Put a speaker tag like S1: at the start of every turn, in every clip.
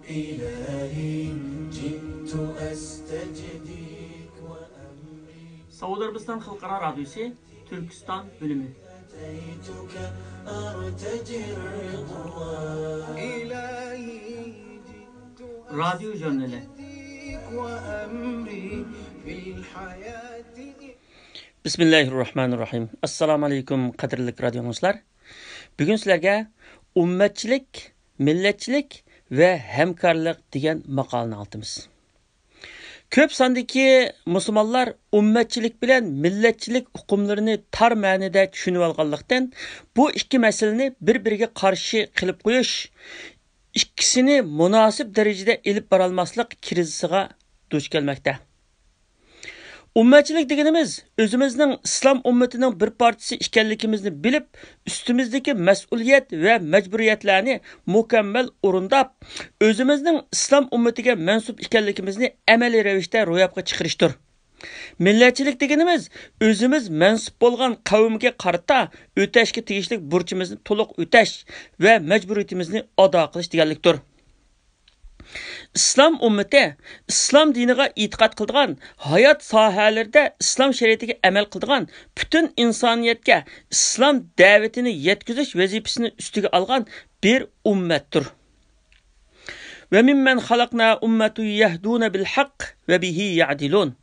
S1: Saudiya Arabiston Xalqaro radiosi Türkiston bölümü. Radyo jurnali. Bismillahirrahmanirrahim. Assalomu alaykum qadrli radio dinləyicilər. Bugün sizlərə ummatchilik, millatchilik və həmkarlıq degan maqolani altımız. Köp sondagi musulmonlar ummatchilik bilan millatchilik hukmlarini tar ma'noda tushunib olganlikdan bu ikki masalani bir-biriga qarshi qilib qo'yish, ikkisini munosib darajada elib bora olmaslik krizisiga duch kelmoqda. Ummatchilik deganimiz o'zimizning islom ummatining bir parchasi ekanligimizni bilib, ustimizdagi mas'uliyat va majburiyatlarni mukammal o'rindab, o'zimizning islom ummatiga mansub ekanligimizni amaliy ravishda ro'yobga chiqarishdir. Millatchilik deganimiz o'zimiz mansub bo'lgan qavmga qarata o'tashga tegishli burchimizni to'liq o'tash va majburiyatimizni ado qilish deganlikdir. İslam ummati islom diniga e'tiqod qilgan, hayot sohalarida islom shariatiga amal qilgan, butun insoniyatga islom da'vatini yetkazish vazifasini ustiga olgan bir ummatdir. Ve mimmen xalaqna ummatu yahduna bil haqq ve bihi ya'dilun.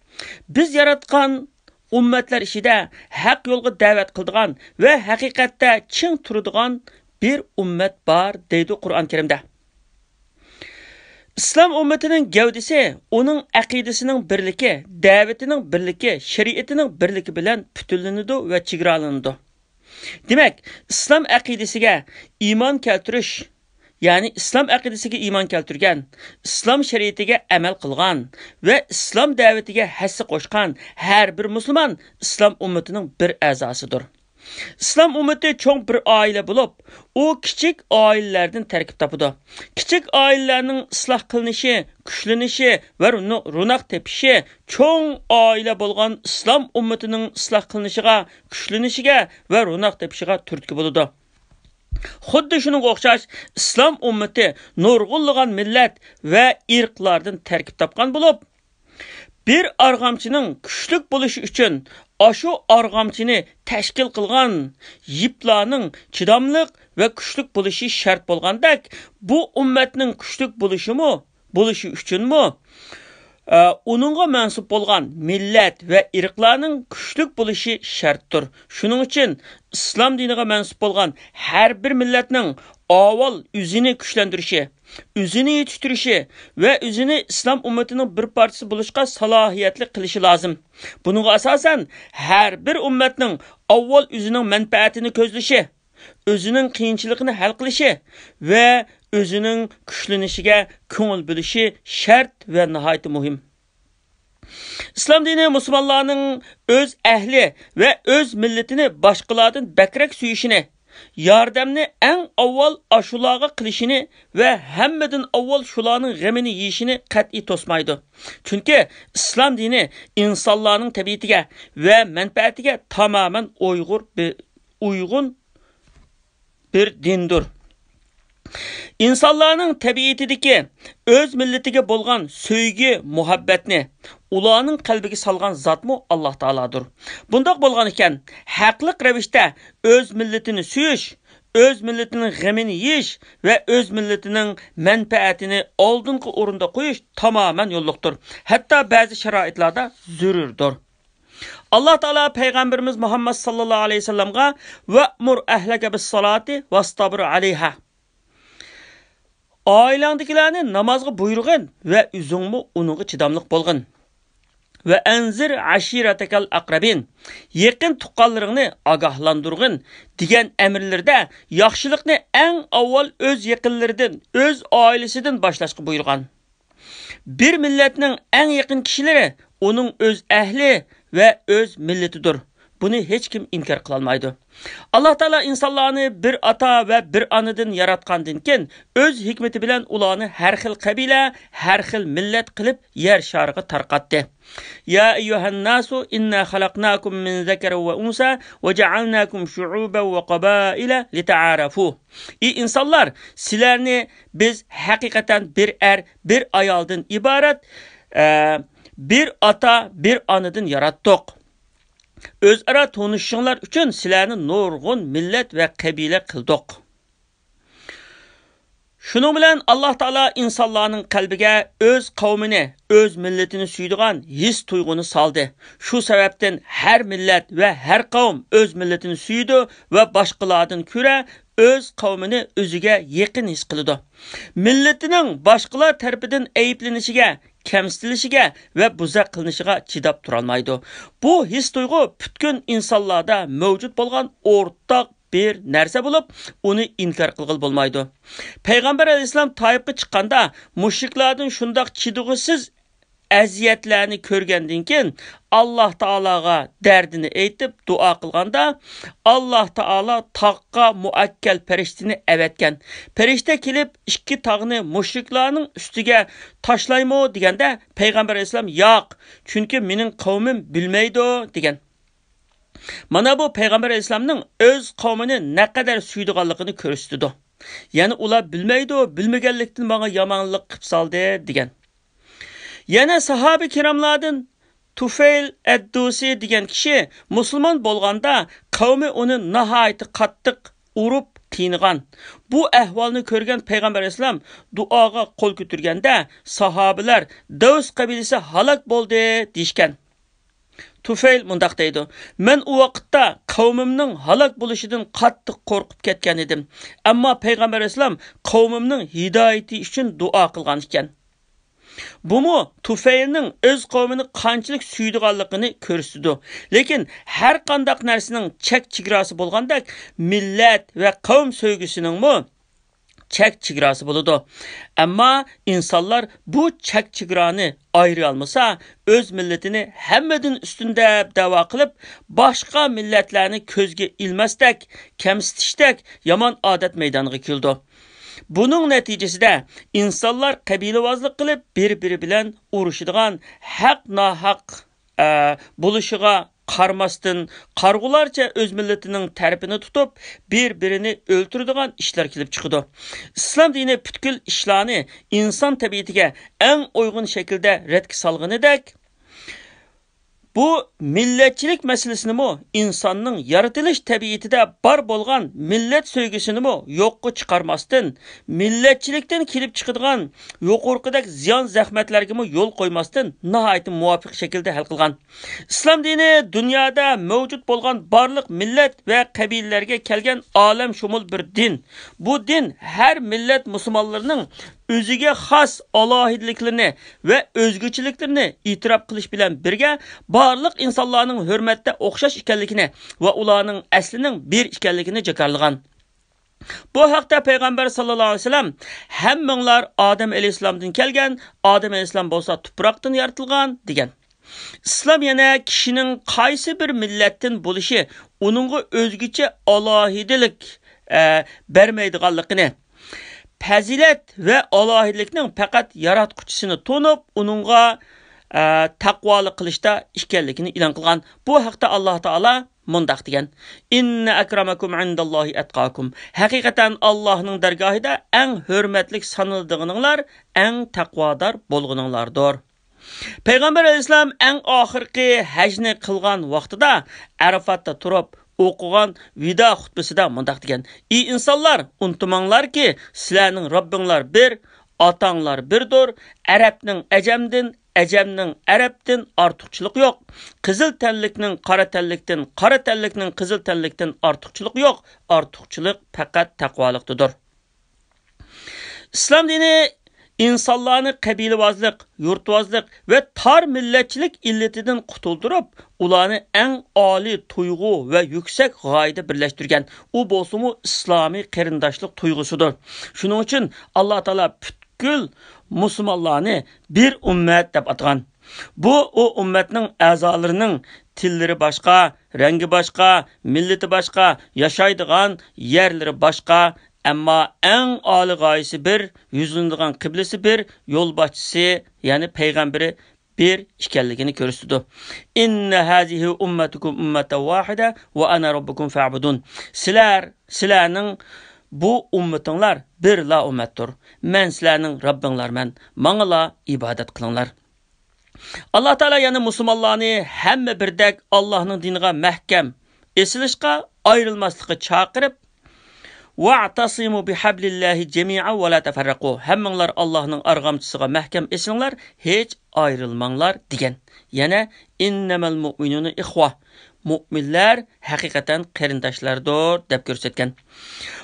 S1: Biz yaratgan ummatlar ishida haq yo'lga da'vat qilgan va haqiqatda ching turadigan bir ummat bor deydi Qur'on Karimda. İslam ummatining gavdisi uning aqidasining birligi, da'vatining birligi, shariatining birligi bilan butunlanadi va chegaralanadi. Demak, islom aqidasiga iymon keltirish, ya'ni islom aqidasiga iymon keltirgan, islom shariatiga amal qilgan va islom da'vatiga hassa qo'shgan har bir musulmon islom ummatining bir a'zosidir. İslam ummati cho'ng bir oila bo'lib, u kichik oilalardan tarkib topadi. Kichik oilalarning isloh qilinishi, kuchlanishi va ro'naq tepishi cho'ng oila bo'lgan islom ummatining isloh qilinishiga, kuchlanishiga va ro'naq tepishiga turtki bo'ladi. Xuddi shuningga o'xshash islom ummati nurg'unlagan millat va irqlardan tarkib topgan bo'lib, bir arg'amchining kuchlik bo'lishi uchun aşu arg'amchini tashkil qilgan yiplarning chidamliq va kuchlik bo'lishi shart bo'lgandek, bu ummatning kuchlik bo'lishi uchunmi uningga mansub bo'lgan millat va irqlarning kuchlik bo'lishi shartdir. Shuning uchun islom diniga mansub bo'lgan har bir millatning avval o'zini kuchlantirishi, o'zini yetishtirishi va o'zini islom ummatining bir parchasi bo'lishga salohiyatli qilishi lozim. Bunga asosan har bir ummatning avval o'zining manfaatini ko'zlashi, o'zining qiyinchiligini hal qilishi va o'zining kuchlanishiga ko'ngil bo'lishi shart va nihoyat muhim. İslam dini musulmonlarning o'z ahli va o'z millatini boshqalardan bakrak suyishini, yordamni eng avval ashularga qilishini va hammadan avval shularning g'amini yeyishini qat'iy to'smaydi. Chunki islom dini insonlarning tabiatiga va manfaatiga tamoman uyg'un bir dindir. İnsanlarning tabiatidagi o'z millatiga bo'lgan sevgi, muhabbatni ularning qalbiga solgan zotmi Alloh taolodir. Bundoq bo'lgan ekan, haqliq ravishda o'z millatini suyish, o'z millatining g'amini yeyish va o'z millatining manfaatini oldingi o'rinda qo'yish tamoman yo'lliqdir. Hatto ba'zi sharoitlarda zarurdir. Allah Taala payg'ambarimiz Muhammad sallallohu alayhi vasallamga va'mur ahlaka bis-salati vastabir alayha. Oilandagilarni namozga buyurg'in va o'zingmi uningga chidamliq bo'lg'in. Va anzir ashiratakal aqrabin. Yaqin tuqqanlaringni ogohlantirg'in degan amirlarda yaxshilikni eng avval o'z yaqinlaridan, o'z oilasidan boshlashga buyurgan. Bir millatning eng yaqin kishilari uning o'z ahli va o'z millatidir. Buni hech kim inkor qila olmaydi. Alloh taolo insonlarni bir ota va bir onadan yaratgandan keyin o'z hikmati bilan ularni har xil qabila, har xil millat qilib yer shariga tarqatdi. Ya ayyuhan nasu inna xalaqnakum min zakarin va unsa va ja'alnakum shu'uban va qabaila lita'arafu. İnsanlar, sizlarni biz haqiqatan bir bir ayoldan iborat bir ota, bir onadan yaratdik. O'zaro tanishinglar uchun sizlarni nurg'un millat va qabila qildik. Shuning bilan Alloh taolo insonlarning qalbiga o'z qavmini, o'z millatini suydigan his tuyg'uni soldi. Shu sababdan har millat va har qavm o'z millatini suydi va boshqalardan ko'ra o'z qavmini o'ziga yaqin his qiladi. Millatining boshqalar tarafidan ayblanishiga, kamsitilishiga va buzaq qilinishiga chidab tura olmaydi. Bu his tuyg'u bütün insonlarda mavjud bo'lgan o'rtaq bir narsa bo'lib, uni inkor qilg'il bo'lmaydi. Payg'ambar alayhisalom Toyibga chiqqanda mushriklardan shundoq chidug'isiz aziyatlarni ko'rgandan keyin Alloh taologa dardini aytib duo qilganda Alloh taolo taqqa muakkal farishtani avatgan. Farishta kelib ikki tog'ni mushriklarning ustiga tashlaymi deganda Payg'ambar alayhisalom yo'q, chunki mening qavmim bilmaydi degan. Mana bu Payg'ambar alayhisalomning o'z qavmini naqadar suydiganligini ko'rsatdi. Ya'ni ular bilmaydi, bilmaganlikdan menga yomonlik qilib soldi degan. Yana sahabi kiramlardan Tufayl ad-Dusi degan kishi musulmon bo'lganda qavmi uni nihoyat qattiq urib qiynagan. Bu ahvolni ko'rgan Payg'ambar alayhisalom duoga qo'l ko'targanda sahobalar Davs qabilasi halok bo'ldi deyishgan. Tufayl mundaq deydi: "Men u vaqtda qavmimning halok bo'lishidan qattiq qo'rqib ketgan edim. Ammo Payg'ambar alayhisalom qavmimning hidoyati uchun duo qilgan ekan." Bumu Tufaylning o'z qavmini qanchalik suydiganligini ko'rsatdi. Lekin har qanday narsaning chek-chegarasi bo'lgandek, millat va qavm sevgisining chek-chegarasi bo'ladi. Ammo insonlar bu chek-chegarani ayıra olmasa, o'z millatini hammadan ustunda da'vo qilib, boshqa millatlarni ko'zga ilmasdak, kamsitishdek yomon odat maydoniga keldi. Bunun neticesinde insanlar qabilavozlik qilib bir-biri bilan urushadigan, haq-nahaq buluşuğa qarmasdan qarg'ularcha o'z millatining tarafini tutib, bir-birini o'ltiradigan ishlar kelib chiqadi. Islom dini butkul ishlarni inson tabiatiga eng uyg'un shaklda radga solganidek, bu millatchilik masalasini insonning yaratilish tabiatida bor bo'lgan millat sevgisini yo'qqa chiqarmasdan, millatchilikdan kelib chiqadigan yuqorqidek ziyon zahmatlarga yo'l qo'ymasdan nihoyat muvofiq shaklda hal qilgan. Islom dini dunyoda mavjud bo'lgan barliq millat va qabilalarga kelgan olam shumul bir din. Bu din har millat musulmonlarining o'ziga xos alohidliklarni va o'zgachiliklarni e'tirof qilish bilan birga barliq insonlarning hurmatda o'xshash ekanligini va ularning aslining bir ekanligini jakarlagan. Bu haqda Payg'ambar sallallohu alayhi vasallam hammanglar Odam alayhisalomdan kelgan, Odam alayhisalom bo'lsa tuproqdan yaratilgan degan. İslam yana kishining qaysi bir millatdan bo'lishi uningga o'zgacha alohidilik bermaydiganligini, fazilat va alohidlikning faqat yaratquchisini to'nib, uningga taqvolik qilishda ekanligini e'lon qilgan. Bu haqda Alloh taolo mundaq degan: "Inna akramakum indallohi atqakum." Haqiqatan Allohning dargohida eng hurmatli sanaladiganlar eng taqvodor bo'lganlardir. Payg'ambar alayhisalom eng oxirgi hajni qilgan vaqtida Arafatda turib o'qigan vida xutbasida mundaq degan: "Ey insonlar, unutmanglarki, sizlarning Robbinglar bir, otanglar birdir. Arabning ajamdan, ajamning arabdan ortiqchilik yo'q. Qizil tanlikning qora tanlikdan, qora tanlikning qizil tanlikdan ortiqchilik yo'q. Ortiqchilik faqat taqvolikdir." Islom dini insonlarni qabilavozlik, yurtvozlik va tor millatchilik illatidan qutuldirib, ularni eng oliy tuyg'u va yuksak g'oyada birlashtirgan. U bo'lsa-mu islomiy qarindoshlik tuyg'usidir. Shuning uchun Alloh taolo butkul musulmonlarni bir ummat deb atagan. Bu o ummatning a'zolarining Tilleri başqa, rengi başqa, milleti başqa, yaşaydigan yerleri başqa, amma eng ali gayesi bir, yüzündigan kıblesi bir, yol başçısı yani peygamberi bir işkelligini görürsüdü. İnne hazihi ummetukum ummeten vahide ve ana rabbukum fa'budun. Sizlerning bu ummetinglar bir la ummettir. Men sizlerning Rabbinglar men. Maňa la ibadet kılinglar. Allah Teala yani musulmonlarni hamma birdek Allah'ның diniga mahkam esilishga ayrılmaslıqı çağırıp وَاعْتَصِمُوا بِحَبْلِ اللّٰهِ جَمِيعًا وَلَا تَفَرَّقُوا. Hemmenler Allah'ның argamçısıga mahkam esilinglar, hiç ayrılmanglar degen. Yana innemal mu'minuna ihva. Mu'minlar haqiqatan qarindoshlardir deb ko'rsatgan.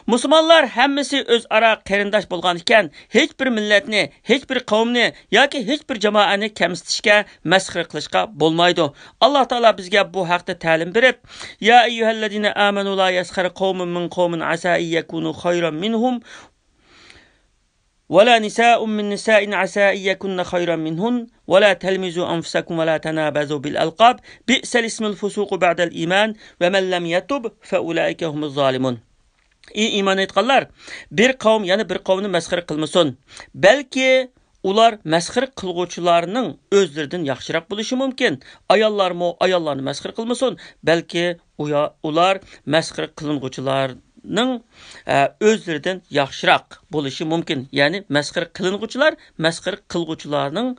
S1: Musulmonlar hammasi o'zaro qarindosh bo'lgan ekan, hech bir millatni, hech bir qavmni yoki hech bir jamoani kamsitishga, masxara qilishga bo'lmaydi. Alloh taolo bizga bu haqda ta'lim berib, ya ayyuhallazina amanu la yaskhar qawmun min qawmin asa yakunu khayran minhum ولا نساء من نساء عسى أن يكن خيرا منهن ولا تلمزوا أنفسكم ولا تنابزوا بالألقاب بئس الاسم الفسوق بعد الإيمان ومن لم يتب فأولئك هم الظالمون. İman etqanlar bir qavm yani bir qavmni masxara qilmasin. Balki ular masxara qilguvchilarning o'zlaridan yaxshiroq bo'lishi mumkin. Ayollarmi ayollarni masxara qilmasin. Balki ular masxara qilinguvchilarning o'zlaridan yaxshiroq bo'lishi mumkin. Ya'ni masxara qilinguvchilar masxara qilguvchilarning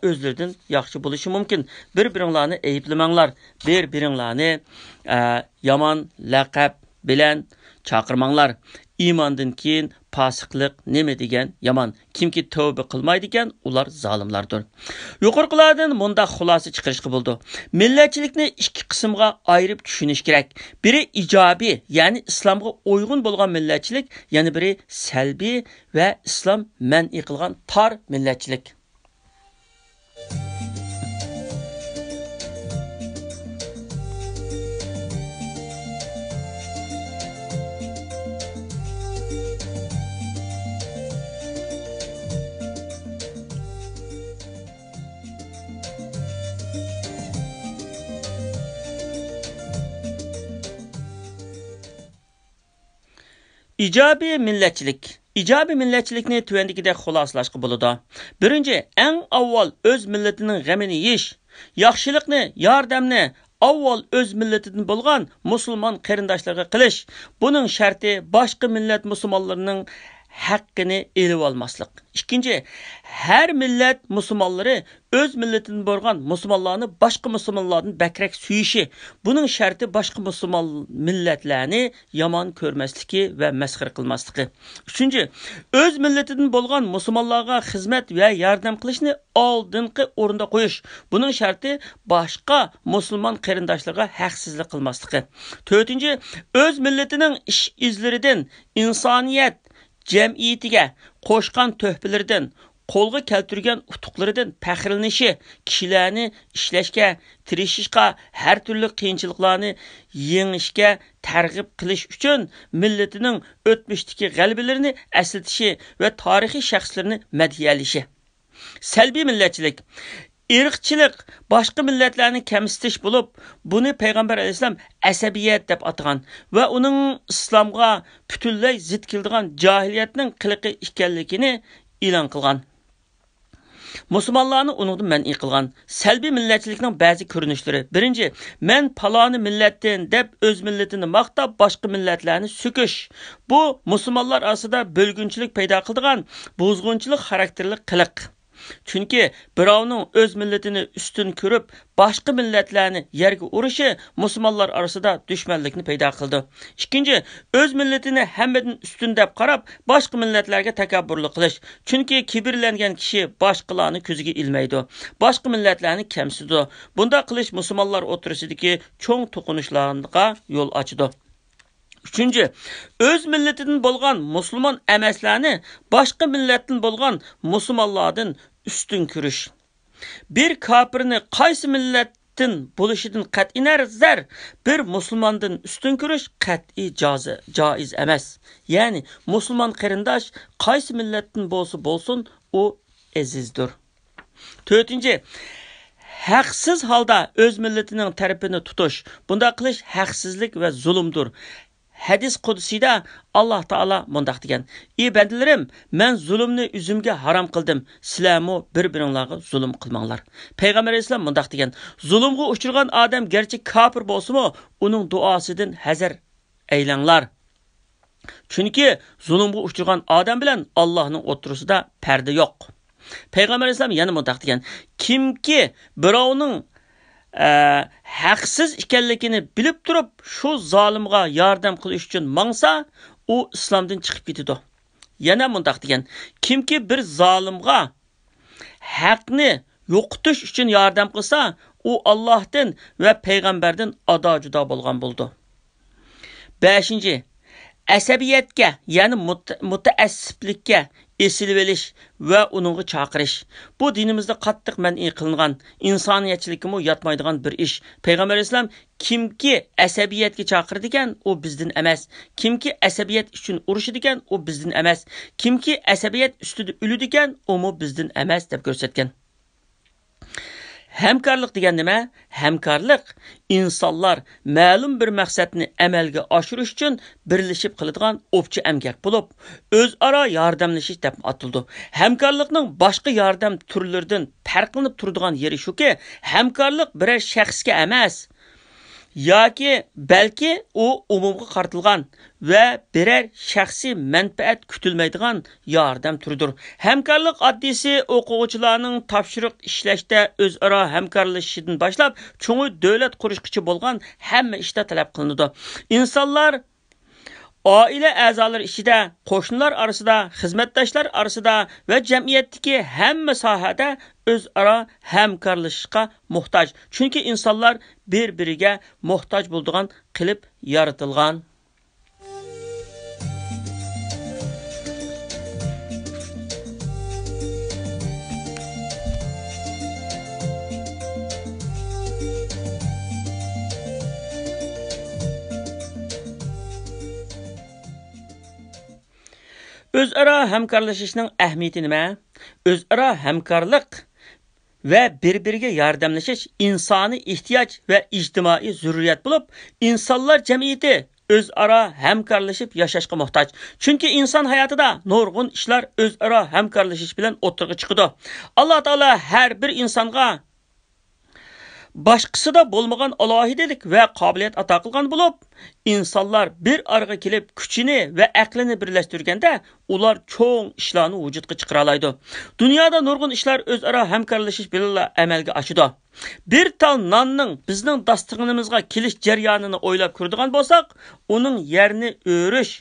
S1: o'zlaridan yaxshi bo'lishi mumkin. Bir-biringlarni ayblamanglar. Bir-biringlarni yomon laqab bilan chaqirmanglar. İmandan keyin fasiqlik nima degan yomon. Kimki tövbe qilmaydi ekan, ular zolimlardir. Yuqorqilardan bunda xulosa chiqarishga bo'ldi. Millatchilikni ikki qismga ayirib tushunish kerak. Biri ijobiy, ya'ni islomga uyg'un bo'lgan millatchilik, yana biri salbiy va islom man'i qilgan tor millatchilik. İjobiy millatchilik. İjobiy millatchilikni tuvandagidek xulosalashga bo'ladi. Birinchi, eng avval o'z millatining g'amini yeyish, yaxshilikni, yordamni avval o'z millatidan bo'lgan musulmon qarindoshlarga qilish. Buning sharti boshqa millat musulmonlarining haqqini elib olmaslik. İkinci, her millet musulmonlari o'z millatidan bo'lgan musulmonlarni boshqa musulmonlardan bakrak suyushi. Buning sharti boshqa musulmon millatlarni yomon ko'rmasligi va masxara qilmasligi. Uchinchi, o'z millatidan bo'lgan musulmonlarga xizmat va yordam qilishni oldingi o'rinda qo'yish. Buning sharti boshqa musulmon qarindoshlarga haqsizlik qilmasligi. To'rtinchi, o'z millatining ish izlaridan insoniyat jamiyatiga qo'shgan tuhfalaridan, qo'lga keltirgan utuqlaridan faxrlanishi, kishilarni ishlashga, tirishishga, har turli qiyinchiliklarni yengishga targ'ib qilish uchun millatining o'tmishdagi g'alabalarini eslatishi va tarixiy shaxslarni madhiyalashi. Salbiy millatchilik irqchilik, boshqa millatlarni kamsitish bo'lib, buni payg'ambar alayhisalom asabiyat deb atagan va uning islomga butunlay zid keladigan jahiliyatning qiliqi ekanligini e'lon qilgan. Musulmonlarni uningdan man'i qilgan. Salbiy millatchilikning ba'zi ko'rinishlari. Birinchi, men paloni millatdan deb o'z millatini maqtab, boshqa millatlarni so'kish. Bu musulmonlar orasida bo'lgunchilik paydo qiladigan buzg'unchilik xarakterli qiliq. Chunki birovning o'z millatini ustun ko'rib, boshqa millatlarni yerga urishi musulmonlar orasida dushmanlikni paydo qildi. Ikkinchi, o'z millatini hammadan ustun deb qarab, boshqa millatlarga takabburlik qilish. Chunki kibrlangan kishi boshqalarni ko'ziga ilmaydi. Boshqa millatlarni kamsidi. Bunda qilish musulmonlar o'tirisidagi cho'ng to'qinishlarga yo'l ochadi. Üçüncü, öz milletinden bolgan musulmon emaslarni boshqa millatdan bo'lgan musulmonlardan ustun ko'rish. Bir kafirni qaysi millatdan bo'lishidan qat'iy nazar bir musulmondan ustun ko'rish qat'iy joiz emas. Ya'ni musulmon qarindosh qaysi millatdan bo'lsa bo'lsin, u azizdir. To'rtinchi, haqsiz holda o'z millatining tarafini tutish, bunday qilish haqsizlik va zulmdir. Hadis qudusida Allah Taala mundaq degan: "Ey bandalarim, men zulmni o'zimga harom qildim. Sizlarmi bir-biringlarga zulm qilmanglar." Payg'ambar alayhisalom mundaq degan: "Zulmga uchragan odam garchi kofir bo'lsa-mu, uning duosidan hazar aylanglar. Chunki zulmga uchragan odam bilan Allohning o'rtasida parda yo'q." Payg'ambar alayhisalom yana mundaq degan: "Kimki birovning haqsiz ekanligini bilib turib shu zolimga yordam qilish uchun mangsa, u islomdan chiqib ketadi." Yana mundaq degan: "Kimki bir zolimga haqni yo'qotish uchun yordam qilsa, u Allohdan va payg'ambardan ado-judo bo'lgan bo'ldi." 5. Asabiyatga, ya'ni mutaassiblikka esilib olish va uningga chaqirish. Bu dinimizda qattiq man'iy qilingan, insoniyatchilikka yotmaydigan bir ish. Payg'ambar alayhisalom kimki asabiyatga chaqirdi ekan, u bizdan emas. Kimki asabiyat uchun urushidi ekan, u bizdan emas. Kimki asabiyat ustida o'lidi ekan, u bizdan emas deb ko'rsatgan. Hamkorlik degan nima? Hamkorlik insonlar ma'lum bir maqsadni amalga oshirish uchun birlashib qiladigan o'pchi emgak bo'lib, o'zaro yordamlashish deb atildi. Hamkorlikning boshqa yordam turlaridan farqlanib turadigan yeri shuki, hamkorlik biror shaxsga emas, yoki balki u umumga qaratilgan va biror shaxsiy manfaat kutilmaydigan yordam turidir. Hamkorlik oddisi o'quvchilarning topshiriq ishlashda o'zaro hamkorlashishidan boshlab, cho'ng davlat qurishqichi bo'lgan hamma ishda talab qilinadi. Insonlar oila a'zolari ichida, qo'shnilar orasida, xizmatdoshlar orasida va jamiyatdagi hamma sohada o'zaro hamkorlashishga muhtoj. Chunki insonlar bir-biriga muhtoj bo'ladigan qilib yaratilgan. O'zaro hamkorlashishning ahamiyati nima? O'zaro hamkorlik va bir-biriga yordamlashish insoniy ehtiyoj va ijtimoiy zurriyat bo'lib, insonlar jamiyati o'zaro hamkorlashib yashashga muhtoj. Chunki inson hayotida nurg'un ishlar o'zaro hamkorlashish bilan o'tirg'i chiqadi. Alloh taolo har bir insonga boshqasida bo'lmagan alohidalik va qobiliyat ato qilgan bo'lib, insonlar bir arga kelib kuchini va aqlini birlashtirganda ular cho'ng ishlarni vujudga chiqara oladi. Dunyoda nurg'un ishlar o'zaro hamkorlashish bilan amalga oshadi. Bir tal nonning bizning dasturxonimizga kelish jarayonini o'ylab ko'radigan bo'lsak, uning yerini o'rish,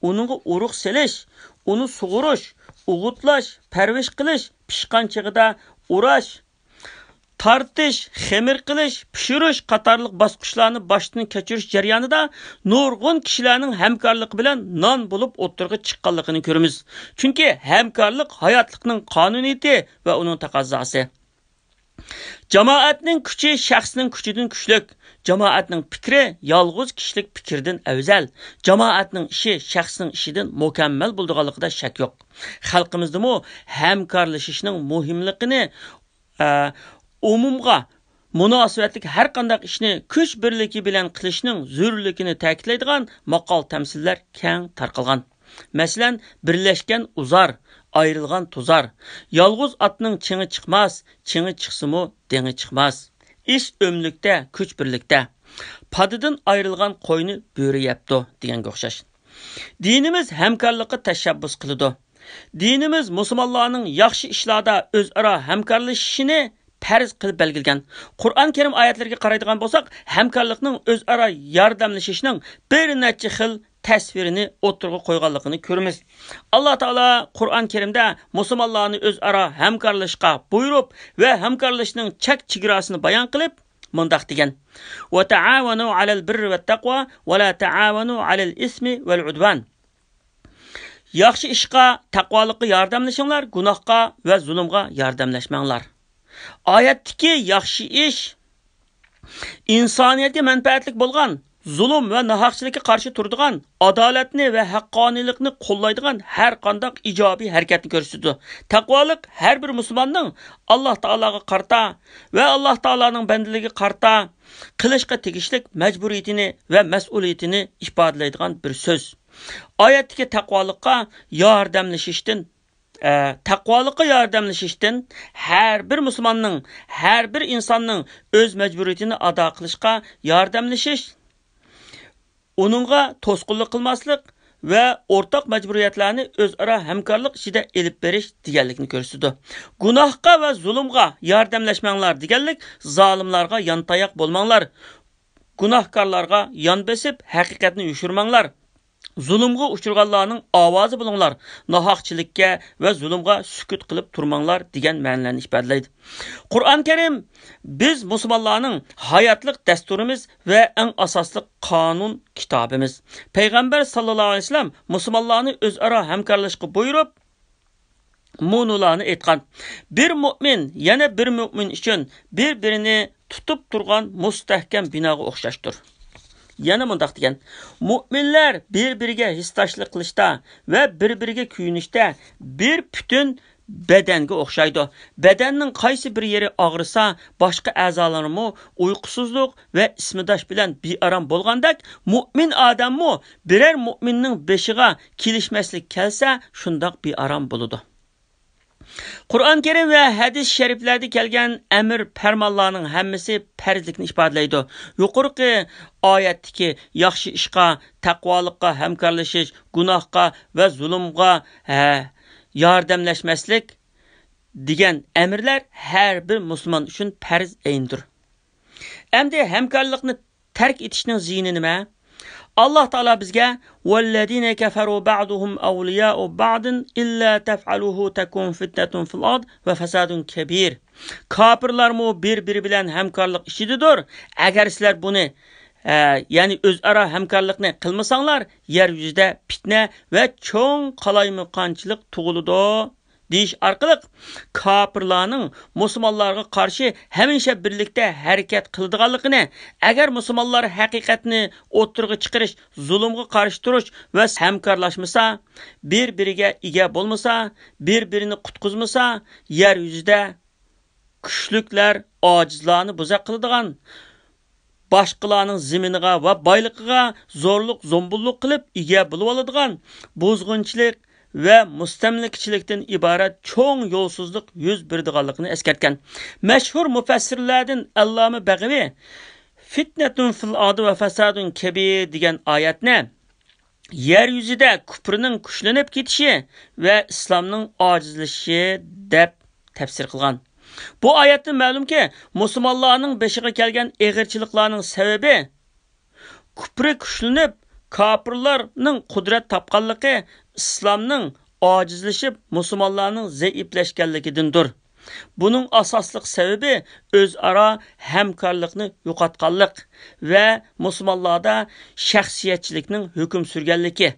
S1: uningga urug' selish, uni sug'urish, o'g'itlash, parvish qilish, pishgan chig'ida urash, tartish, xemir qilish, pishirish qatorliq bosqichlarni boshdan kechirish jarayonida nurg'un kishilarning hamkorligi bilan non bo'lib o'tirg'i chiqqanligini ko'ramiz. Chunki hamkorlik hayotlikning qonuniyati va uning taqozosi. Jamoatning kuchi shaxsning kuchidan kuchlik. Jamoatning fikri yolg'iz kishilik fikrdan afzal. Jamoatning ishi shaxsning ishidan mukammal bo'lganligida shak yo'q. Xalqimizda hamkorlashishning muhimligini umumga munosabatlik har qanday ishni kuch birligi bilan qilishning zarurligini ta'kidlaydigan maqol tamsillar keng tarqalgan. Masalan, birlashgan uzar, ayrılgan tuzar. Yolg'iz atning chingi chiqmas, chingi chiqsimi dengi chiqmas. Ish o'mlikda, kuch birlikda. Padidan ayrılgan qo'yni bo'ri yapdi deganga o'xshash. Dinimiz hamkorlikka tashabbus qiladi. Dinimiz musulmonlarning yaxshi ishlarda o'zaro hamkorlashishini farz qilib belgilgan. Qur'on Karim oyatlariga qaraydigan bo'lsak, hamkorlikning o'zaro yordamlashishning bir necha xil tasvirini o'tirg'i qo'yganligini ko'ramiz. Alloh taolo Qur'on Karimda musulmonlarni o'zaro hamkorlashishga buyurib va hamkorlashishning chek-chegarasini bayon qilib, mundaq degan: "Va ta'awanu 'alal birri vat taqwa va la ta'awanu 'alal ismi val 'udwan." Yaxshi ishga, taqvolikka yordamlashinglar, gunohga va zulmga yordamlashmanglar. Oyatdagi yaxshi ish insoniyatga manfaatli bo'lgan zulm va nohaqchilikka qarshi turadigan, adolatni va haqqoniylikni qo'llaydigan har qanday ijobiy harakatni ko'rsatdi. Taqvolik har bir musulmonning Alloh taologa qarta va Alloh taoloning bandaligiga qarta qilishga tegishlik majburiyatini va mas'uliyatini ifodalaydigan bir so'z. Oyatdagi taqvolikqa yordamlashishdan har bir musulmonning, har bir insonning o'z majburiyatini ado qilishga yordamlashish, uningga to'sqinlik qilmaslik va o'rtaq majburiyatlarni o'zaro hamkorlik ichida elib berish deganlikni ko'rsatdi. Gunohga va zulmga yordamlashmanglar deganlik, zolimlarga yontayoq bo'lmanglar. Gunohkorlarga yon besib, haqiqatni yushirmanglar. Zulmga uchirganlarning ovozi bo'linglar. Nohaqchilikka va zulmga sukut qilib turmanglar degan ma'nolarni ifodalaydi. Qur'on Karim biz musulmonlarning hayotlik dasturimiz va eng asosli qonun kitobimiz. Payg'ambar sallallohu alayhi vasallam musulmonlarni o'zaro hamkorlashishga buyurib, munularni aytgan. Bir mu'min yana bir mu'min uchun bir-birini tutib turgan mustahkam binoga o'xshashdir. Yana mundaq degan, mu'minlar bir-biriga histoshlik qilishda va bir-biriga kuyinishda bir bütün bedenge o'xshaydi. Bedenning qaysi bir yeri og'risa, boshqa a'zolarimi uyqusuzlik va ismidosh bilan bearam bo'lgandek, mu'min odammi biror mu'minning beshiga kelishmaslik kelsa, shundoq bearam bo'ladi. Qur'on Karim va hadis shariflarda kelgan amr farmonlarning hammasi farzlikni ifodalaydi. Yuqorqi oyatdagi yaxshi ishqa, taqvolikqa hamkorlashish, gunohga va zulmga yordamlashmaslik degan amrlar har bir musulmon uchun farz ayndir. Endi hamkorlikni tark etishning ziyini nima? Allah Taala bizga "Vallazina kafaru ba'duhum awliya'u ba'din illa taf'aluhu takun fitnatun fil ard va fasadun kabir." Kafirlarmı bir-biri bilan hamkorlik ishididir. Agar sizlar buni ya'ni o'zaro hamkorlikni qilmasanglar, yer yuzida fitna va cho'ng qalaymaqonchilik tug'iladi deyish orqali kafirlarning musulmonlarga qarshi hamisha birlikda harakat qiladiganligini, agar musulmonlar haqiqatni o'ttirg'i chiqarish, zulmga qarshi turish va hamkorlashmasa, bir-biriga ega bo'lmasa, bir-birini qutqizmasa, yer yuzida kuchliklar ojizlarni buzoq qiladigan, boshqalarning zeminiga va boyligiga zo'rlik, zo'mbullik qilib ega bo'lib oladigan buzg'unchilik ve mustamlikchilikdan iborat cho'ng yo'lsizlik yuz beradiganligini eskartgan. Mashhur mufassirlardan Alloma Bag'avi fitnatun fil adi va fasadun kabir degan oyatni yer yuzida kufrning kuchlanib ketishi va islomning ojizlashishi deb tafsir qilgan. Bu oyatda ma'lumki, musulmonlarning beshiga kelgan eg'irchiliklarning sababi kufri kuchlanib, kafirlarning qudrat topganligi İslamның acizleşip musulmonlarning zaiflashganligidandir. Buning asosliq sababi o'zaro hamkorlikni yo'qotganlik va musulmonlarda shaxsiyatchilikning hukm surganligi.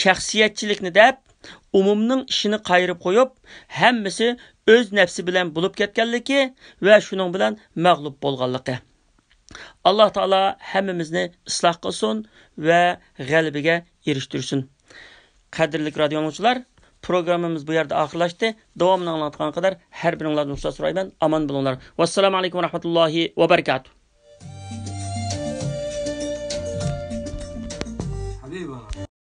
S1: Shaxsiyatchilikni deb umumning ishini qayirib qo'yib, hammasi o'z nafsi bilan bo'lib ketganligi va shuning bilan mag'lub bo'lganligi. Alloh taolo hammamizni isloh qilsin va g'alabaga erishtirsin. Qadrli radio dinləyicilər, programımız bu yerdə axırlaşdı. Davamını anlatqan qədər hər birinizdən ruxsat sorayman. Aman bulunlar. Vassalamu alaykum və rahmetullahi və barakatuh.